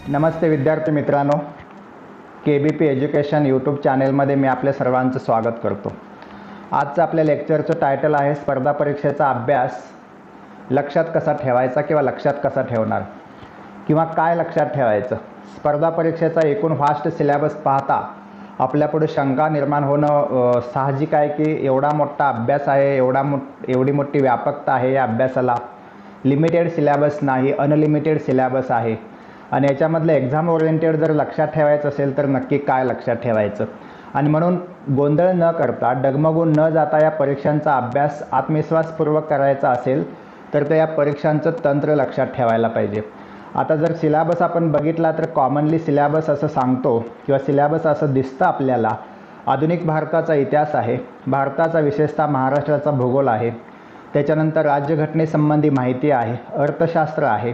नमस्ते विद्यार्थी मित्रांनो, KBP education YouTube चॅनेलमध्ये मी आपल्या सर्वांचं स्वागत करतो। आजचं आपल्या लेक्चरचं टायटल आहे स्पर्धा परीक्षेचा अभ्यास लक्षात कसा ठेवायचा किंवा लक्षात कसा ठेवणार किंवा काय लक्षात ठेवायचं। स्पर्धा परीक्षेचा एकूण व्हास्ट सिलेबस पाहता आपल्यापुढे शंका निर्माण होणं साहजिक आहे की एवढा मोठा अभ्यास आहे, एवढी मोठी व्यापकता आहे या अभ्यासाला। लिमिटेड सिलेबस नाही, अनलिमिटेड सिलेबस आहे आणि याच्यामधलं एक्झाम ओरिएंटेड जर लक्षात ठेवायचं असेल तर नक्की काय लक्षात ठेवायचं। आणि म्हणून गोंधळ न करता, डगमगून न जाता या परीक्षांचा अभ्यास आत्मविश्वासपूर्वक करायचा असेल तर त्या परीक्षांचं तंत्र लक्षात ठेवायला पाहिजे। आता जर सिलेबस आपण बघितला तर कॉमनली सिलेबस असं सांगतो किंवा सिलेबस असं दिसतं आपल्याला, आधुनिक भारताचा इतिहास आहे, भारताचा विशेषतः महाराष्ट्राचा भूगोल आहे, त्याच्यानंतर राज्यघटनेसंबंधी माहिती आहे, अर्थशास्त्र आहे,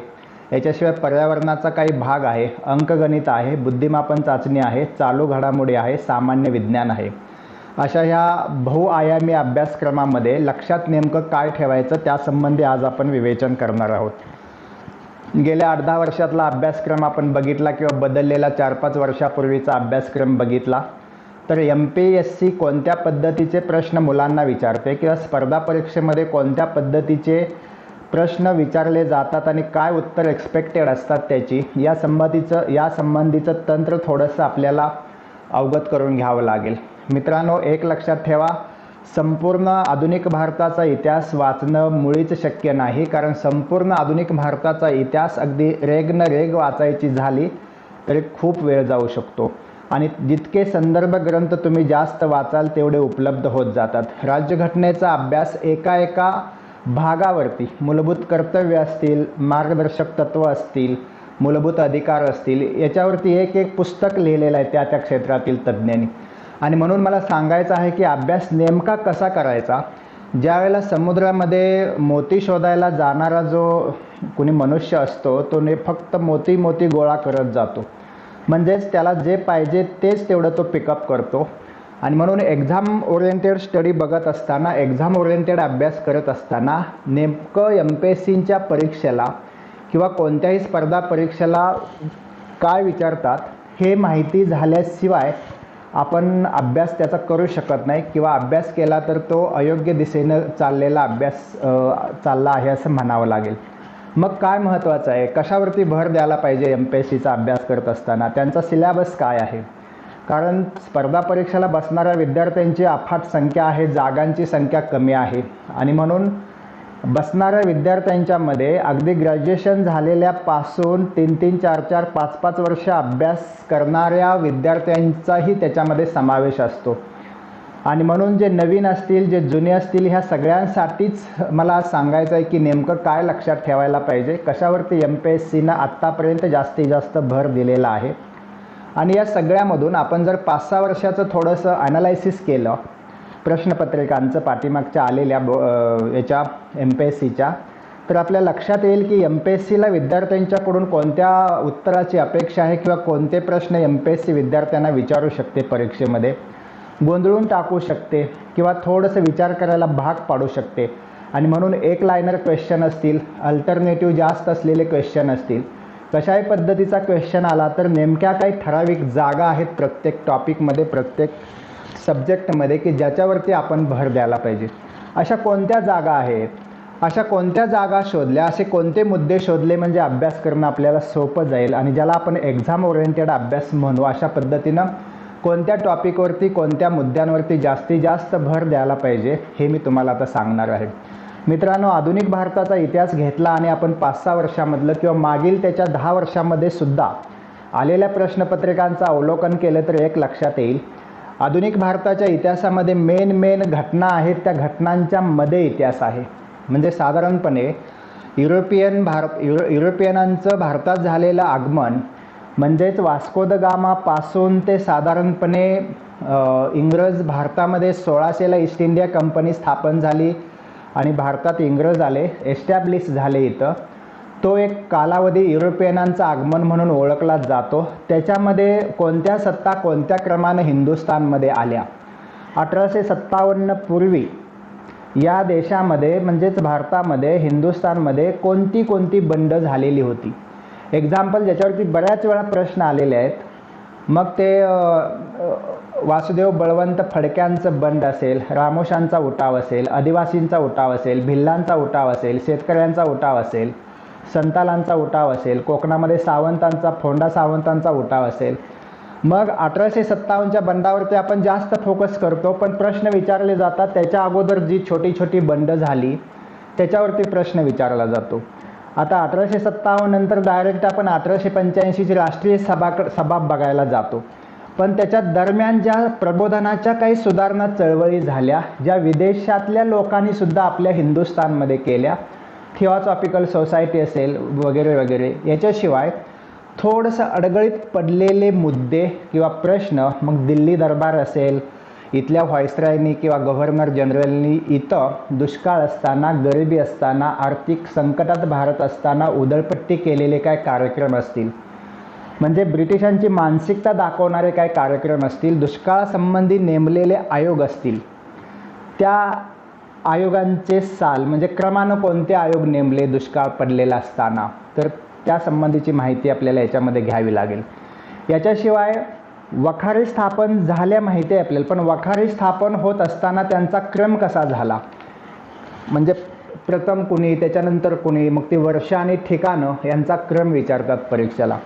याच्याशिवाय पर्यावरणाचा काही भाग आहे, अंकगणित आहे, बुद्धिमापन चाचणी आहे, चालू घडामोडी आहे, सामान्य विज्ञान आहे। अशा ह्या बहुआयामी अभ्यासक्रमामध्ये लक्षात नेमकं काय ठेवायचं त्यासंबंधी आज आपण विवेचन करणार आहोत। गेल्या 8-10 वर्षातला अभ्यासक्रम आपण बघितला किंवा बदललेला 4-5 वर्षापूर्वीचा अभ्यासक्रम बघितला तर MPSC कोणत्या पद्धतीचे प्रश्न मुलांना विचारते किंवा स्पर्धा परीक्षेमध्ये कोणत्या पद्धतीचे प्रश्न विचारले जातात आणि काय उत्तर एक्सपेक्टेड असतात त्याची या संबंधीचं तंत्र थोडंसं आपल्याला अवगत करून घ्यावं लागेल। मित्रांनो, एक लक्षात ठेवा, संपूर्ण आधुनिक भारताचा इतिहास वाचणं मुळीच शक्य नाही, कारण संपूर्ण आधुनिक भारताचा इतिहास अगदी रेग न रेग वाचायची झाली तरी खूप वेळ जाऊ शकतो आणि जितके संदर्भ ग्रंथ तुम्ही जास्त वाचाल तेवढे उपलब्ध होत जातात। राज्यघटनेचा अभ्यास एका भागावरती मूलभूत कर्तव्य असतील, मार्गदर्शक तत्व असतील, मूलभूत अधिकार असतील, याच्यावरती एक पुस्तक लिहिलेलं आहे त्या क्षेत्रातील तज्ज्ञांनी। आणि म्हणून मला सांगायचं आहे की अभ्यास नेमका कसा करायचा। ज्यावेळेला समुद्रामध्ये मोती शोधायला जाणारा जो कोणी मनुष्य असतो तो फक्त मोती गोळा करत जातो, म्हणजेच त्याला जे पाहिजे तेच तेवढं तो पिकअप करतो। आणि म्हणून एक्झाम ओरिएंटेड स्टडी बघत असताना, एक्झाम ओरिएंटेड अभ्यास करत असताना नेमकं MPSCच्या परीक्षेला किंवा कोणत्याही स्पर्धा परीक्षेला काय विचारतात हे माहिती झाल्याशिवाय आपण अभ्यास त्याचा करू शकत नाही किंवा अभ्यास केला तर तो अयोग्य दिशेनं चाललेला अभ्यास चालला आहे असं म्हणावं लागेल। मग काय महत्त्वाचं आहे, कशावरती भर द्यायला पाहिजे MPSCचा अभ्यास करत असताना, त्यांचा सिलेबस काय आहे। कारण स्पर्धा परीक्षेला बसणाऱ्या विद्यार्थ्यांची अफाट संख्या आहे, जागांची संख्या कमी आहे आणि म्हणून बसणाऱ्या विद्यार्थ्यांच्यामध्ये अगदी ग्रॅज्युएशन झालेल्यापासून 3-3, 4-4, 5-5 वर्ष अभ्यास करणाऱ्या विद्यार्थ्यांचाही त्याच्यामध्ये समावेश असतो। आणि म्हणून जे नवीन असतील, जे जुने असतील, ह्या सगळ्यांसाठीच मला सांगायचं आहे की नेमकं काय लक्षात ठेवायला पाहिजे, कशावरती MPSCनं आत्तापर्यंत जास्तीत जास्त भर दिलेला आहे। आणि या सगळ्यामधून आपण जर 5-6 वर्षाचं थोडंसं ॲनालायसिस केलं प्रश्नपत्रिकांचं पाठीमागच्या आलेल्या याच्या MPSCच्या, तर आपल्या लक्षात येईल की MPSCला विद्यार्थ्यांच्याकडून कोणत्या उत्तराची अपेक्षा आहे किंवा कोणते प्रश्न MPSC विद्यार्थ्यांना विचारू शकते, परीक्षेमध्ये गोंधळून टाकू शकते किंवा थोडंसं विचार करायला भाग पाडू शकते। आणि म्हणून एक लायनर क्वेश्चन असतील, अल्टरनेटिव्ह जास्त असलेले क्वेश्चन असतील, कशाही पद्धतीचा क्वेश्चन आला तर नेमक्या काही ठराविक जागा आहेत प्रत्येक टॉपिकमध्ये, प्रत्येक सब्जेक्टमध्ये की ज्याच्यावरती आपण भर द्यायला पाहिजे। अशा कोणत्या जागा आहेत, अशा कोणत्या जागा शोधल्या, असे कोणते मुद्दे शोधले म्हणजे अभ्यास करणं आपल्याला सोपं जाईल आणि ज्याला आपण एक्झाम ओरिएंटेड अभ्यास म्हणू, अशा पद्धतीनं कोणत्या टॉपिकवरती, कोणत्या मुद्द्यांवरती जास्तीत जास्त भर द्यायला पाहिजे हे मी तुम्हाला आता सांगणार आहे। मित्रांनो, आधुनिक भारताचा इतिहास घेतला आणि आपण 5-6 वर्षामधलं किंवा मागील त्याच्या 10 वर्षामध्ये सुद्धा आलेल्या प्रश्नपत्रिकांचं अवलोकन केलं तर एक लक्षात येईल, आधुनिक भारताच्या इतिहासामध्ये मेन घटना आहेत, त्या घटनांच्या मध्ये इतिहास आहे। म्हणजे साधारणपणे युरोपियनांचं भारतात झालेलं आगमन, म्हणजेच वास्को द गामापासून ते साधारणपणे इंग्रज भारतामध्ये 1600ला ईस्ट इंडिया कंपनी स्थापन झाली आणि भारतात इंग्रज आले, एस्टॅब्लिश झाले इथं, तो एक कालावधी युरोपियनांचं आगमन म्हणून ओळखला जातो। त्याच्यामध्ये कोणत्या सत्ता कोणत्या क्रमानं हिंदुस्थानमध्ये आल्या, 1857 पूर्वी या देशामध्ये म्हणजेच भारतामध्ये, हिंदुस्थानमध्ये कोणती बंड झालेली होती एक्झाम्पल ज्याच्यावरती बऱ्याच वेळा प्रश्न आलेले आहेत, मग ते वासुदेव बळवंत फडक्यांचं बंड असेल, रामोशांचा उठाव असेल, आदिवासींचा उठाव असेल, भिल्लांचा उठाव असेल, शेतकऱ्यांचा उठाव असेल, संतालांचा उठाव असेल, कोकणामध्ये सावंतांचा, फोंडा सावंतांचा उठाव असेल. मग 1857च्या बंडावरती आपण जास्त फोकस करतो, पण प्रश्न विचारले जातात त्याच्या अगोदर जी छोटी छोटी बंड झाली त्याच्यावरती प्रश्न विचारला जातो. आता 1857 नंतर डायरेक्ट आपण 1885ची राष्ट्रीय सभा बघायला जातो, पण त्याच्या दरम्यान ज्या प्रबोधनाच्या काही सुधारणा चळवळी झाल्या, ज्या विदेशातल्या लोकांनी सुद्धा आपल्या हिंदुस्थानमध्ये केल्या, थिओसॉफिकल सोसायटी असेल वगैरे वगैरे, याच्याशिवाय थोडंसं अडगळीत पडलेले मुद्दे किंवा प्रश्न मग दिल्ली दरबार असेल, इथल्या व्हाईसरायनी किंवा गव्हर्नर जनरलनी इथं दुष्काळ असताना, गरिबी असताना, आर्थिक संकटात भारत असताना उधळपट्टी केलेले काय कार्यक्रम असतील, म्हणजे ब्रिटिशांची मानसिकता दाखवणारे काय कार्यक्रम असतील, दुष्काळासंबंधी नेमलेले आयोग असतील, त्या आयोगांचे साल म्हणजे क्रमानं कोणते आयोग नेमले दुष्काळ पडलेला असताना, तर त्या संबंधीची माहिती आपल्याला याच्यामध्ये घ्यावी लागेल. याच्याशिवाय वखारी स्थापन झाल्या माहिती आहे आपल्याला, पण वखारी स्थापन होत असताना त्यांचा क्रम कसा झाला, म्हणजे प्रथम कुणी, त्याच्यानंतर कुणी, मग ती वर्ष आणि ठिकाणं यांचा क्रम विचारतात परीक्षेला.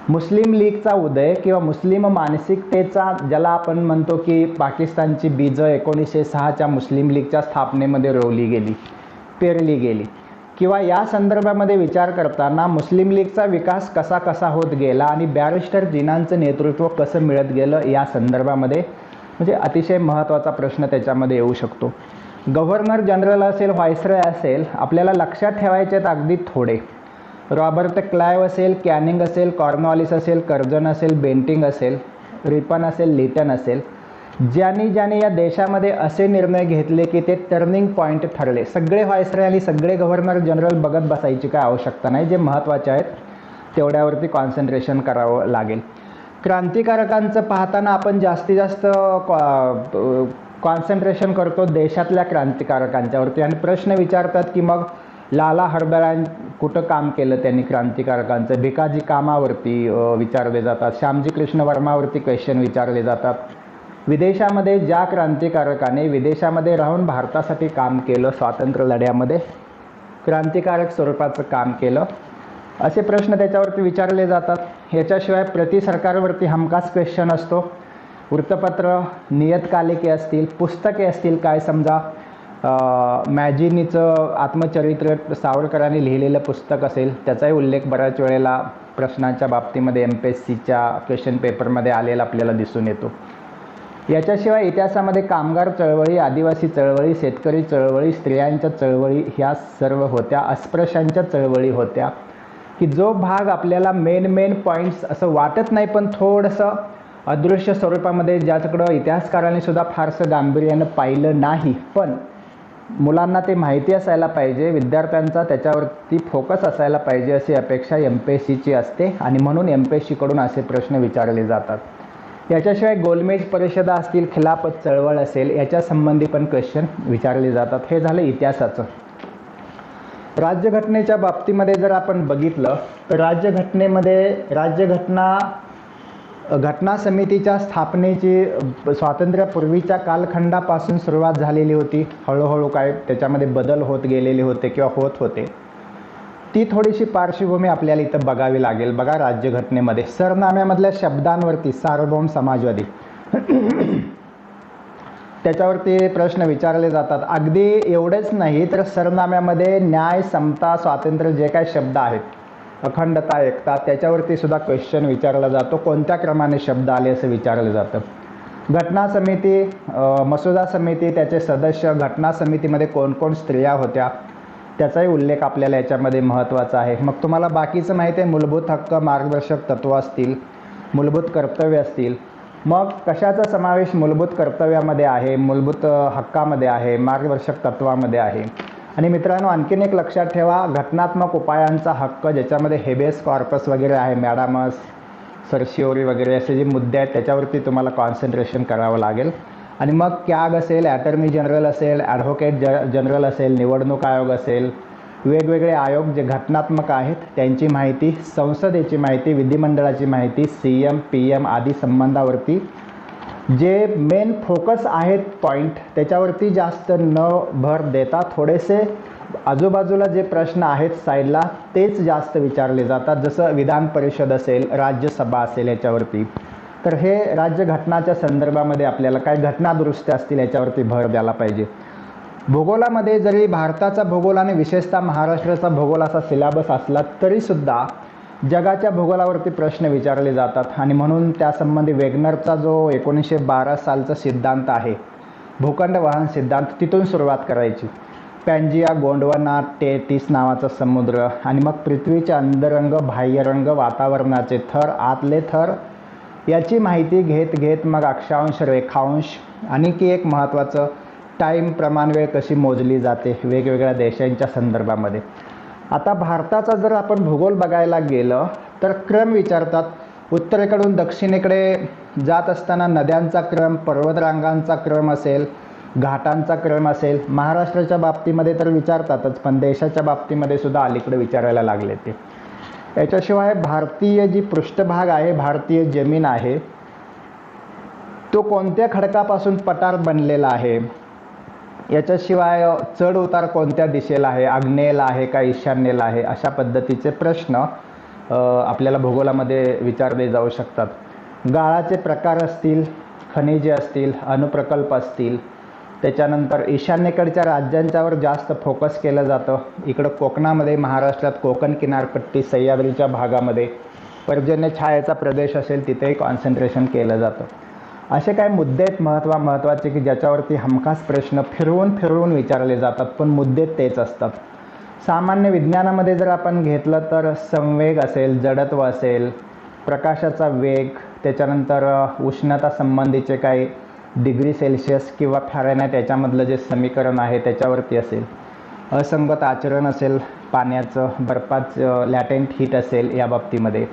मुस्लिम लीगचा उदय किंवा मुस्लिम मानसिकतेचा, ज्याला आपण म्हणतो की पाकिस्तानची बीजं 1906च्या मुस्लिम लीगच्या स्थापनेमध्ये रोवली गेली, पेरली गेली, किंवा या संदर्भामध्ये विचार करताना मुस्लिम लीगचा विकास कसा कसा होत गेला आणि बॅरिस्टर जिनांचं नेतृत्व कसं मिळत गेलं, या संदर्भामध्ये म्हणजे अतिशय महत्त्वाचा प्रश्न त्याच्यामध्ये येऊ शकतो. गव्हर्नर जनरल असेल, व्हाईसरॉय असेल, आपल्याला लक्षात ठेवायचे आहेत अगदी थोडे. रॉबर्ट क्लाइव्ह असेल, कॅनिंग असेल, कॉर्नवॉलिस असेल, कर्जन असेल, बेंटिंग असेल, रिपन असेल, लिटन असेल, ज्यांनी या देशामध्ये असे निर्णय घेतले की ते टर्निंग पॉईंट ठरले. सगळे व्हाईसरॉय आणि सगळे गव्हर्नर जनरल बघत बसायची काय आवश्यकता नाही, जे महत्त्वाचे आहेत तेवढ्यावरती कॉन्सन्ट्रेशन करावं लागेल. क्रांतिकारकांचं पाहताना आपण जास्तीत जास्त कॉन्सन्ट्रेशन करतो देशातल्या क्रांतिकारकांच्यावरती, आणि प्रश्न विचारतात की मग लाला हरदळां कुठं काम केलं त्यांनी क्रांतिकारकांचं, भिकाजी कामावरती विचारले जातात, श्यामजी कृष्ण वर्मावरती क्वेश्चन विचारले जातात. विदेशामध्ये ज्या क्रांतिकारकाने विदेशामध्ये राहून भारतासाठी काम केलं, स्वातंत्र्य लढ्यामध्ये क्रांतिकारक स्वरूपाचं काम केलं, असे प्रश्न त्याच्यावरती विचारले जातात. ह्याच्याशिवाय प्रति सरकारवरती हमखास क्वेश्चन असतो. वृत्तपत्र, नियतकालिके असतील, पुस्तके असतील, काय समजा मॅजिनीचं आत्मचरित्र सावरकरांनी लिहिलेलं पुस्तक असेल, त्याचाही उल्लेख बऱ्याच वेळेला प्रश्नांच्या बाबतीमध्ये MPSCच्या क्वेश्चन पेपरमध्ये आलेला आपल्याला दिसून येतो. याच्याशिवाय इतिहासामध्ये कामगार चळवळी, आदिवासी चळवळी, शेतकरी चळवळी, स्त्रियांच्या चळवळी ह्या सर्व होत्या, अस्पृश्यांच्या चळवळी होत्या, की जो भाग आपल्याला मेन पॉईंट्स असं वाटत नाही, पण थोडंसं अदृश्य स्वरूपामध्ये ज्याच्याकडं इतिहासकारांनी सुद्धा फारसं गांभीर्यानं पाहिलं नाही, पण मुलांना ते माहिती असायला पाहिजे, विद्यार्थ्यांचा त्याच्यावरती फोकस असायला पाहिजे अशी अपेक्षा MPSCची असते, आणि म्हणून MPSCकडून असे प्रश्न विचारले जातात. याच्याशिवाय गोलमेज परिषदा असतील, खिलाफत चळवळ असेल, याच्या संबंधी पण क्वेश्चन विचारले जातात. हे झालं इतिहासाचं. राज्यघटनेच्या बाबतीमध्ये जर आपण बघितलं तर राज्यघटनेमध्ये घटना समितीच्या स्थापनेची स्वातंत्र्यापूर्वीच्या कालखंडापासून सुरुवात झालेली होती. हळूहळू काय त्याच्यामध्ये बदल होत गेलेले होते किंवा होत होते, ती थोडीशी पार्श्वभूमी आपल्याला इथं बघावी लागेल. बघा, राज्यघटनेमध्ये सरनाम्यामधल्या शब्दांवरती सार्वभौम समाजवादी त्याच्यावरती प्रश्न विचारले जातात. अगदी एवढेच नाही तर सरनाम्यामध्ये न्याय, समता, स्वातंत्र्य जे काही शब्द आहेत, अखंडता, एकता, त्याच्यावरती सुद्धा क्वेश्चन विचारला जातो. कोणत्या क्रमाने शब्द आले असं विचारलं जातं. घटना समिती, मसुदा समिती, त्याचे सदस्य, घटना समितीमध्ये कोण कोण स्त्रिया होत्या त्याचाही उल्लेख आपल्याला याच्यामध्ये महत्त्वाचा आहे. मग तुम्हाला बाकीचं माहिती आहे, मूलभूत हक्क, मार्गदर्शक तत्त्व असतील, मूलभूत कर्तव्य असतील. मग कशाचा समावेश मूलभूत कर्तव्यामध्ये आहे, मूलभूत हक्कामध्ये आहे, मार्गदर्शक तत्त्वामध्ये आहे. आणि मित्रांनो, आणखीन एक लक्षात ठेवा, घटनात्मक उपायांचा हक्क, ज्याच्यामध्ये हेबेस कॉर्पस वगैरे आहे, मॅडामस, सर्शिओरी वगैरे असे जे मुद्दे आहेत त्याच्यावरती तुम्हाला कॉन्सन्ट्रेशन करावं लागेल. आणि मग कॅग असेल, अटर्नी जनरल असेल, ॲडव्होकेट जनरल असेल, निवडणूक आयोग असेल, वेगवेगळे आयोग जे घटनात्मक आहेत त्यांची माहिती, संसदेची माहिती, विधिमंडळाची माहिती, CM PM आदी संबंधावरती जे मेन फोकस आहेत पॉईंट त्याच्यावरती जास्त न भर देता थोडेसे आजूबाजूला जे प्रश्न आहेत साईडला तेच जास्त विचारले जातात, जसं विधान परिषद असेल, राज्यसभा असेल याच्यावरती. तर हे राज्यघटनाच्या संदर्भामध्ये आपल्याला काय घटना दुरुस्त्या असतील याच्यावरती भर द्यायला पाहिजे. भूगोलामध्ये जरी भारताचा भूगोल आणि विशेषतः महाराष्ट्राचा भूगोल असा सिलेबस असला तरीसुद्धा जगाच्या भूगोलावरती प्रश्न विचारले जातात आणि म्हणून त्यासंबंधी वेगनरचा जो 1912 सालचा सिद्धांत आहे भूखंड वहन सिद्धांत, तिथून सुरुवात करायची. पॅन्जिया, गोंडवाना, टेटिस नावाचा समुद्र आणि मग पृथ्वीचे अंतरंग, बाह्यरंग, वातावरणाचे थर, आतले थर याची माहिती घेत घेत मग अक्षांश, रेखांश, आणखी एक महत्त्वाचं टाईम, प्रमाणवेळ कशी मोजली जाते वेगवेगळ्या देशांच्या संदर्भामध्ये. आता भारताचा जर आपण भूगोल बघायला गेलं तर क्रम विचारतात. उत्तरेकडून दक्षिणेकडे जात असताना नद्यांचा क्रम, पर्वतरांगांचा क्रम असेल, घाटांचा क्रम असेल. महाराष्ट्राच्या बाबतीमध्ये तर विचारतातच, पण देशाच्या बाबतीमध्ये सुद्धा अलीकडे विचारायला लागले ते. याच्याशिवाय भारतीय जी पृष्ठभाग आहे, भारतीय जमीन आहे, तो कोणत्या खडकापासून पठार बनलेला आहे, याच्याशिवाय चढ उतार कोणत्या दिशेला आहे, आग्नेयेला आहे का ईशान्येला आहे, अशा पद्धतीचे प्रश्न आपल्याला भूगोलामध्ये विचारले जाऊ शकतात. गाळाचे प्रकार असतील, खनिजे असतील, अणुप्रकल्प असतील. त्याच्यानंतर ईशान्येकडच्या राज्यांच्यावर जास्त फोकस केलं जातं. इकडं कोकणामध्ये, महाराष्ट्रात कोकण किनारपट्टी, सह्याद्रीच्या भागामध्ये पर्जन्य छायेचा प्रदेश असेल तिथेही कॉन्सन्ट्रेशन केलं जातं. असे काही मुद्दे आहेत महत्त्वाचे की ज्याच्यावरती हमखास प्रश्न फिरवून फिरवून विचारले जातात, पण मुद्दे तेच असतात. सामान्य विज्ञानामध्ये जर आपण घेतलं तर संवेग असेल, जडत्व असेल, प्रकाशाचा वेग, त्याच्यानंतर उष्णता संबंधीचे काही डिग्री सेल्सिअस किंवा फॅरेनहाइट याच्यामधलं जे समीकरण आहे त्याच्यावरती असेल. असंगत आचरण असेल पाण्याचं, बर्फाचं लॅटेंट हीट असेल या बाबतीमध्ये.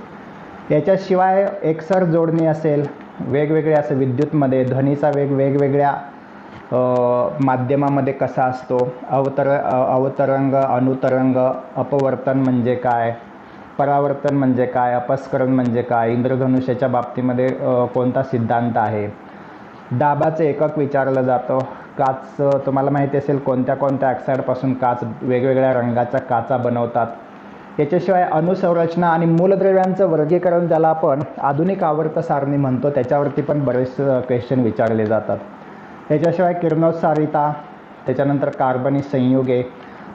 याच्याशिवाय एकसर जोडणी असेल, वेगवेगळे असं विद्युतमध्ये ध्वनीचा वेग वेगवेगळ्या माध्यमामध्ये कसा असतो, अवतरंग, अनुतरंग, अपवर्तन म्हणजे काय, परावर्तन म्हणजे काय, अपस्करण म्हणजे काय, इंद्रधनुष्याच्या बाबतीमध्ये कोणता सिद्धांत आहे. दाबाचे एकक विचारलं जातं. काच तुम्हाला माहिती असेल कोणत्या कोणत्या ऑक्साईडपासून काच, वेगवेगळ्या रंगाच्या काचा बनवतात. याच्याशिवाय अणुसंरचना आणि मूलद्रव्यांचं वर्गीकरण, ज्याला आपण आधुनिक आवर्त सारणी म्हणतो, त्याच्यावरती पण बरेच क्वेश्चन विचारले जातात. याच्याशिवाय किरणोत्सारिता, त्याच्यानंतर कार्बनी संयुगे,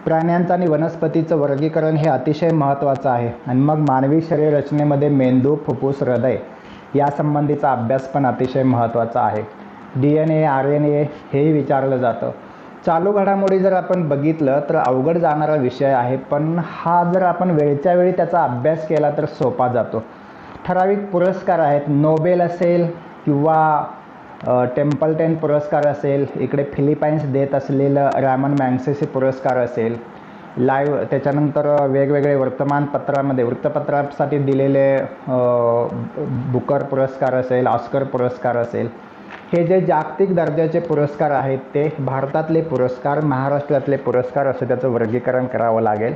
प्राण्यांचं आणि वनस्पतीचं वर्गीकरण हे अतिशय महत्त्वाचं आहे. आणि मग मानवी शरीर रचनेमध्ये मेंदू, फुफ्फुस, हृदय यासंबंधीचा अभ्यास पण अतिशय महत्त्वाचा आहे. DNA, RNA हेही विचारलं जातं. चालू घडामोडी जर आपण बघितलं तर अवघड जाणारा विषय आहे, पण हा जर आपण वेळच्या वेळी त्याचा अभ्यास केला तर सोपा जातो. ठराविक पुरस्कार आहेत, नोबेल असेल किंवा टेम्पल्टन पुरस्कार असेल, इकडे फिलिपाईन्स देत असलेलं रॅमन मॅग्सेसे पुरस्कार असेल, लाईव्ह, त्याच्यानंतर वेगवेगळे वर्तमानपत्रामध्ये वृत्तपत्रासाठी दिलेले बुकर पुरस्कार असेल, ऑस्कर पुरस्कार असेल. हे जे जागतिक दर्जाचे पुरस्कार आहेत ते भारतातले पुरस्कार, महाराष्ट्रातले पुरस्कार असं त्याचं वर्गीकरण करावं लागेल.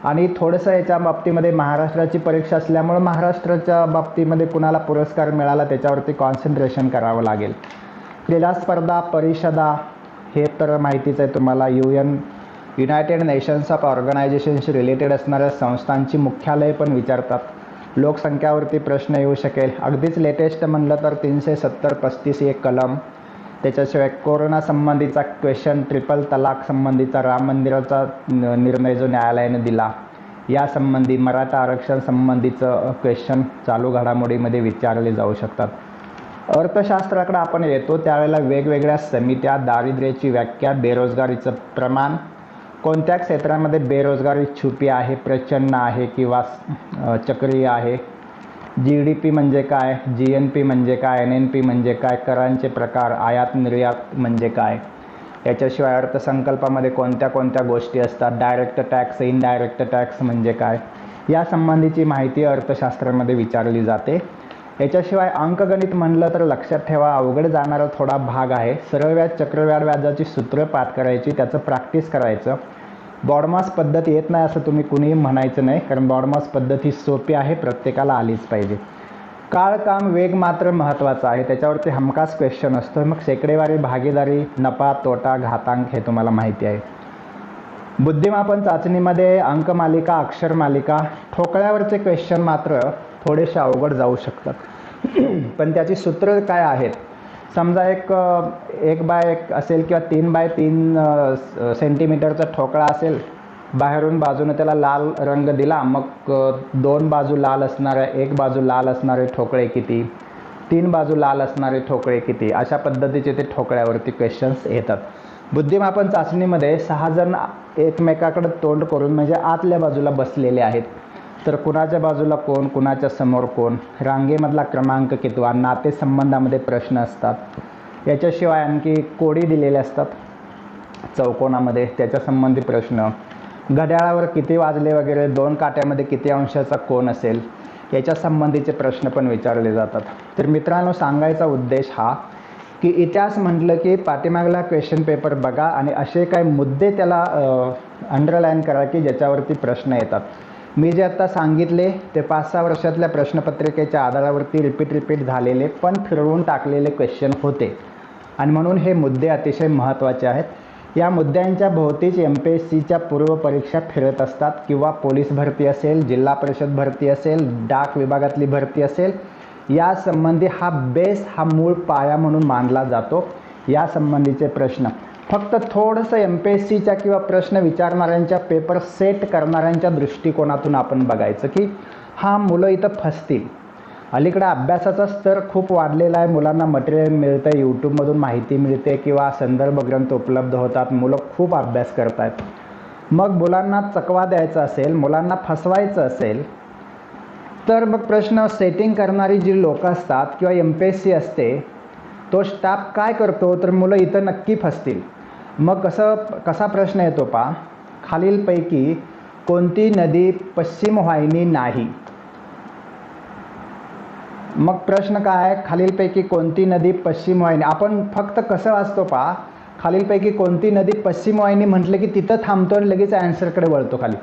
आणि थोडंसं याच्या बाबतीमध्ये महाराष्ट्राची परीक्षा असल्यामुळं महाराष्ट्राच्या बाबतीमध्ये कुणाला पुरस्कार मिळाला त्याच्यावरती कॉन्सन्ट्रेशन करावं लागेल. क्रीडा स्पर्धा, परिषदा हे तर माहितीच आहे तुम्हाला. युनायटेड नेशन्स ऑफ ऑर्गनायझेशनशी रिलेटेड असणाऱ्या संस्थांची मुख्यालय पण विचारतात. लोकसंख्यावरती प्रश्न येऊ शकेल. अगदीच लेटेस्ट म्हणलं तर 370-35 एक कलम. त्याच्याशिवाय कोरोना संबंधीचा क्वेश्चन, ट्रिपल तलाक संबंधीचा, राम मंदिराचा निर्णय जो न्यायालयाने दिला यासंबंधी, मराठा आरक्षण संबंधीचं क्वेश्चन चालू घडामोडीमध्ये विचारले जाऊ शकतात. अर्थशास्त्राकडे आपण येतो त्यावेळेला वेगवेगळ्या समित्या, दारिद्र्याची व्याख्या, बेरोजगारीचं प्रमाण, कोणत्या क्षेत्रामध्ये बेरोजगारी छुपी आहे, प्रचंड आहे किंवा चक्रीय आहे, GDP म्हणजे काय, GNP म्हणजे काय, NNP म्हणजे काय, करांचे प्रकार, आयात निर्यात म्हणजे काय. याच्याशिवाय अर्थसंकल्पामध्ये कोणत्या कोणत्या गोष्टी असतात, डायरेक्ट टॅक्स, इनडायरेक्ट टॅक्स म्हणजे काय, यासंबंधीची माहिती अर्थशास्त्रामध्ये विचारली जाते. याच्याशिवाय अंकगणित म्हणलं तर लक्षात ठेवा अवघड जाणारा थोडा भाग आहे. सरळ व्याज, चक्रव्याढ व्याजाची सूत्र पाठ करायची, त्याचं प्रॅक्टिस करायचं. बॉडमास पद्धत येत नाही असं तुम्ही कुणीही म्हणायचं नाही, कारण बॉडमास पद्धत ही सोपी आहे, प्रत्येकाला आलीच पाहिजे. काळ, काम, वेग मात्र महत्त्वाचा आहे, त्याच्यावरती हमखास क्वेश्चन असतो. मग शेकडेवारी, भागीदारी, नफा, तोटा, घातांक हे तुम्हाला माहिती आहे. बुद्धिमापन चाचणीमध्ये अंकमालिका, अक्षरमालिका, ठोकळ्यावरचे क्वेश्चन मात्र थोडेसे अवघड जाऊ शकतात. पण त्याची सूत्र काय आहेत? समजा एक बाय एक असेल किंवा 3 बाय 3 सेंटीमीटरचा ठोकळा असेल, बाहेरून बाजूने त्याला लाल रंग दिला, मग 2 बाजू लाल असणारे, एक बाजू लाल असणारे ठोकळे किती, 3 बाजू लाल असणारे ठोकळे किती, अशा पद्धतीचे ते ठोकळ्यावरती क्वेश्चन्स येतात. बुद्धिमापन चाचणीमध्ये 6 जण एकमेकाकडे तोंड करून म्हणजे आतल्या बाजूला बसलेले आहेत, तर कुणाच्या बाजूला कोण, कुणाच्या समोर कोण, रांगेमधला क्रमांक कितवा, नातेसंबंधामध्ये प्रश्न असतात. याच्याशिवाय आणखी कोडी दिलेले असतात चौकोनामध्ये, त्याच्या संबंधी प्रश्न, घड्याळावर किती वाजले वगैरे, 2 काट्यामध्ये किती अंशाचा कोन असेल, याच्या संबंधीचे प्रश्न पण विचारले जातात. तर मित्रांनो, सांगायचा उद्देश हा की इतिहास म्हटलं की पाठीमागला क्वेश्चन पेपर बघा आणि असे काही मुद्दे त्याला अंडरलाईन करा की ज्याच्यावरती प्रश्न येतात. मी जे आता सांगितले ते 5-6 वर्षातल्या प्रश्नपत्रिकेच्या आधारावरती रिपीट झालेले पण फिरवून टाकलेले क्वेश्चन होते आणि म्हणून हे मुद्दे अतिशय महत्त्वाचे आहेत. या मुद्द्यांच्या भोवतीच MPSCच्या पूर्वपरीक्षा फिरत असतात, किंवा पोलीस भरती असेल, जिल्हा परिषद भरती असेल, डाक विभागातली भरती असेल, या संबंधी हा बेस, हा मूळ पाया म्हणून मानला जातो. या संबंधीचे प्रश्न फक्त थोडंसं MPSCच्या किंवा प्रश्न विचारणाऱ्यांच्या, पेपर सेट करणाऱ्यांच्या दृष्टिकोनातून आपण बघायचं की हा मुलं इथं फसतील. अलीकडे अभ्यासाचा स्तर खूप वाढलेला आहे, मुलांना मटेरियल मिळतं, यूट्यूबमधून माहिती मिळते किंवा संदर्भ ग्रंथ उपलब्ध होतात, मुलं खूप अभ्यास करत आहेत. मग मुलांना चकवा द्यायचा असेल, मुलांना फसवायचं असेल, तर मग प्रश्न सेटिंग करणारी जी लोकं असतात किंवा MPSC असते, तो स्टाफ काय करतो, तर मुलं इथं नक्की फसतील. मग कसा प्रश्न येतो पहा, खालीलपैकी कोणती नदी पश्चिम वाहिनी नाही. मग प्रश्न काय आहे, खालीलपैकी कोणती नदी पश्चिम वाहिनी. आपण फक्त कसं वाचतो पहा, खालीलपैकी कोणती नदी पश्चिम वाहिनी म्हटलं की तिथं थांबतो आणि लगेच ॲन्सरकडे वळतो खाली.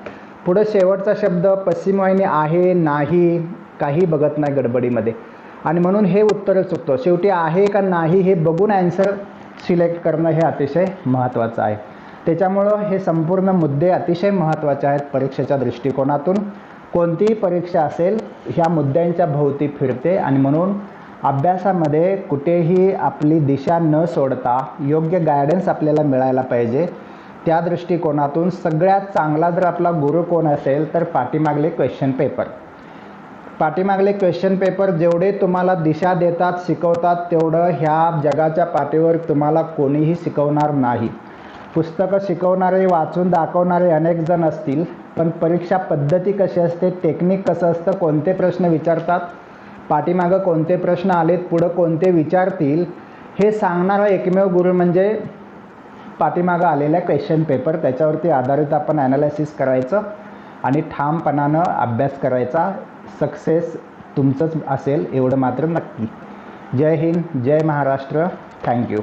पुढे शेवटचा शब्द पश्चिम वाहिनी आहे, नाही, काही बघत नाही गडबडीमध्ये, आणि म्हणून हे उत्तर चुकतो. शेवटी आहे का नाही हे बघून ॲन्सर सिलेक्ट करणं हे अतिशय महत्त्वाचं आहे. त्याच्यामुळं हे संपूर्ण मुद्दे अतिशय महत्त्वाचे आहेत परीक्षेच्या दृष्टिकोनातून. कोणतीही परीक्षा असेल ह्या मुद्द्यांच्या भोवती फिरते आणि म्हणून अभ्यासामध्ये कुठेही आपली दिशा न सोडता योग्य गायडन्स आपल्याला मिळायला पाहिजे. त्या दृष्टिकोनातून सगळ्यात चांगला जर आपला गुरु कोण असेल तर पाठीमागले क्वेश्चन पेपर. पाठीमागले क्वेश्चन पेपर जेवढे तुम्हाला दिशा देतात, शिकवतात, तेवढं ह्या जगाच्या पाठीवर तुम्हाला कोणीही शिकवणार नाही. पुस्तकं शिकवणारे, वाचून दाखवणारे अनेक जण असतील, पण परीक्षा पद्धती कशी असते, टेक्निक कसं असतं, कोणते प्रश्न विचारतात, पाठीमागं कोणते प्रश्न आलेत, पुढं कोणते विचारतील, हे सांगणारा एकमेव गुरु म्हणजे पाठीमागं आलेला क्वेश्चन पेपर. त्याच्यावरती आधारित आपण ॲनालिसिस करायचं आणि ठामपणानं अभ्यास करायचा. सक्सेस तुमचंच असेल एवढं मात्र नक्की. जय हिंद, जय महाराष्ट्र. थँक्यू.